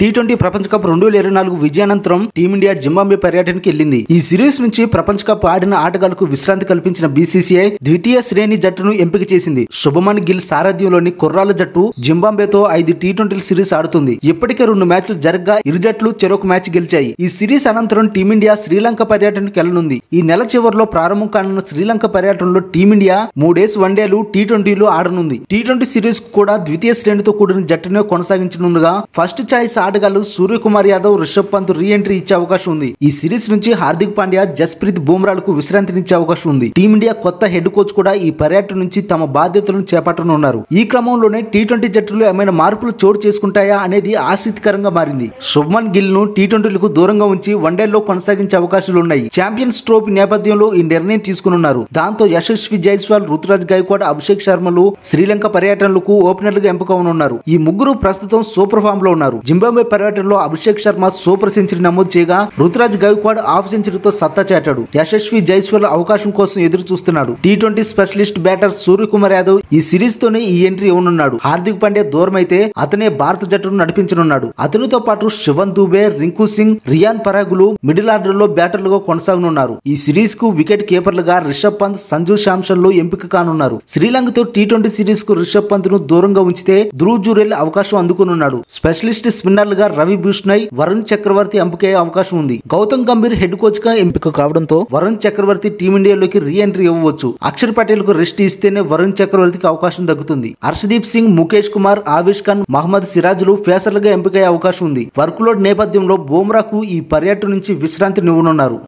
T20 ప్రపంచ cup 2024 విజయానంతరం team India Zimbabwe పర్యటనకి వెళ్లింది. ఈ సిరీస్ నుంచి ప్రపంచ కప్ ఆడిన ఆటగాళ్లకు విశ్రాంతి కల్పించిన బీసీసీఐ ద్వితీయ శ్రేణి జట్టును ఎంపిక చేసింది. శుభమన్ గిల్ సారథ్యంలోని కుర్రాల జట్టు జింబాబ్వేతో 5 టీ20 సిరీస్ ఆడుతుంది. ఇప్పటికే 2 మ్యాచ్లు జరగ్గా ఇరు జట్లు చెరొక మ్యాచ్ గెలిచాయి. ఈ సిరీస్ అనంతరం టీమిండియా శ్రీలంక పర్యటనకి వెళ్లనుంది. ఈ నెల చివరిలో ప్రారంభం కానున్న శ్రీలంక పర్యటనలో టీమిండియా 3 వన్డేలు టీ20లు ఆడనుంది. టీ20 సిరీస్ కూడా ద్వితీయ శ్రేణితో కూడిన జట్టునే కొనసాగించనుండగా ఫస్ట్ చాయిస్ ఆటగాళ్లు సూర్యకుమార్ యాదవ్, రిషబ్ పంత్ రీ ఎంట్రీ ఇచ్చే అవకాశం ఉంది. ఈ సిరీస్ నుంచి హార్దిక్ పాండ్యా, జస్ప్రీత్ బుమ్రాలకు విశ్రాంతినిచ్చే అవకాశం ఉంది. టీమిండియా కొత్త హెడ్ కోచ్ కూడా ఈ పర్యటన నుంచి తమ బాధ్యతలను చేపట్టనున్నారు. ఈ క్రమంలోనే టీ20 జట్టులో ఏమైనా మార్పులు చోటు చేసుకుంటాయా అనేది ఆసక్తికరంగా మారింది. శుభమన్ గిల్ ను టీ20లకు దూరంగా ఉంచి వన్డేల్లో కొనసాగించే అవకాశాలున్నాయి. ఛాంపియన్స్ ట్రోఫీ నేపథ్యంలో ఈ నిర్ణయం తీసుకున్నారు. దాంతో యశస్వి జైస్వాల్, రుతురాజ్ గైక్వాడ్, అభిషేక్ శర్మలు శ్రీలంక పర్యటనలకు ఓపెనర్లుగా ఎంపికవునున్నారు. ఈ ముగ్గురు ప్రస్తుతం సూపర్ ఫామ్ లో ఉన్నారు. జింబాబ్వే పర్యటనలో అభిషేక్ శర్మ సూపర్ సెంచరీ నమోదు చేయగా రుతురాజ్ గైక్వాడ్ హాఫ్ సెంచరీతో సత్తా చాటాడు. యశస్వి జైస్వాల్ అవకాశం కోసం ఎదురు చూస్తున్నాడు. T20 specialist batter Suryakumar Yadav ఈ సిరీస్ తోనే ఈ ఎంట్రీ ఇవ్వనున్నాడు. హార్దిక్ పాండ్యా దూరం అయితే అతనే భారత జట్టును నడిపించనున్నాడు. అతనితో పాటు శివన్ దూబే, రింకు సింగ్, రియాన్ పరాగులు మిడిల్ ఆర్డర్ లో బ్యాటర్లుగా కొనసాగనున్నారు. ఈ సిరీస్ కు వికెట్ కీపర్లుగా రిషబ్ పంత్, సంజు శాంసన్ లో ఎంపిక కానున్నారు. శ్రీలంకతో టీ20 సిరీస్ కు రిషబ్ పంత్ ను దూరంగా ఉంచితే ధ్రువ్ జురేల్ అవకాశం అందుకునున్నాడు. స్పెషలిస్ట్ స్పిన్నర్లుగా రవి బిష్ణోయ్, వరుణ్ చక్రవర్తి ఎంపికయ్యే అవకాశం ఉంది. గౌతమ్ గంభీర్ హెడ్ కోచ్ గా ఎంపిక కావడంతో వరుణ్ చక్రవర్తి టీమిండియాలోకి రీ ఎంట్రీ ఇవ్వవచ్చు. అక్షర్ పటేల్ కు రెస్ట్ ఇస్తేనే వరుణ్ చక్రవర్తికి అవకాశం దక్కుతుంది. హర్షదీప్ సింగ్, ముఖేష్ కుమార్, ఆవేష్ ఖాన్, మహమ్మద్ సిరాజ్లు ఫేసర్లుగా ఎంపికయ్యే అవకాశం ఉంది. వర్క్ లోడ్ నేపథ్యంలో బుమ్రాకు ఈ పర్యటన నుంచి విశ్రాంతినివ్వనున్నారు.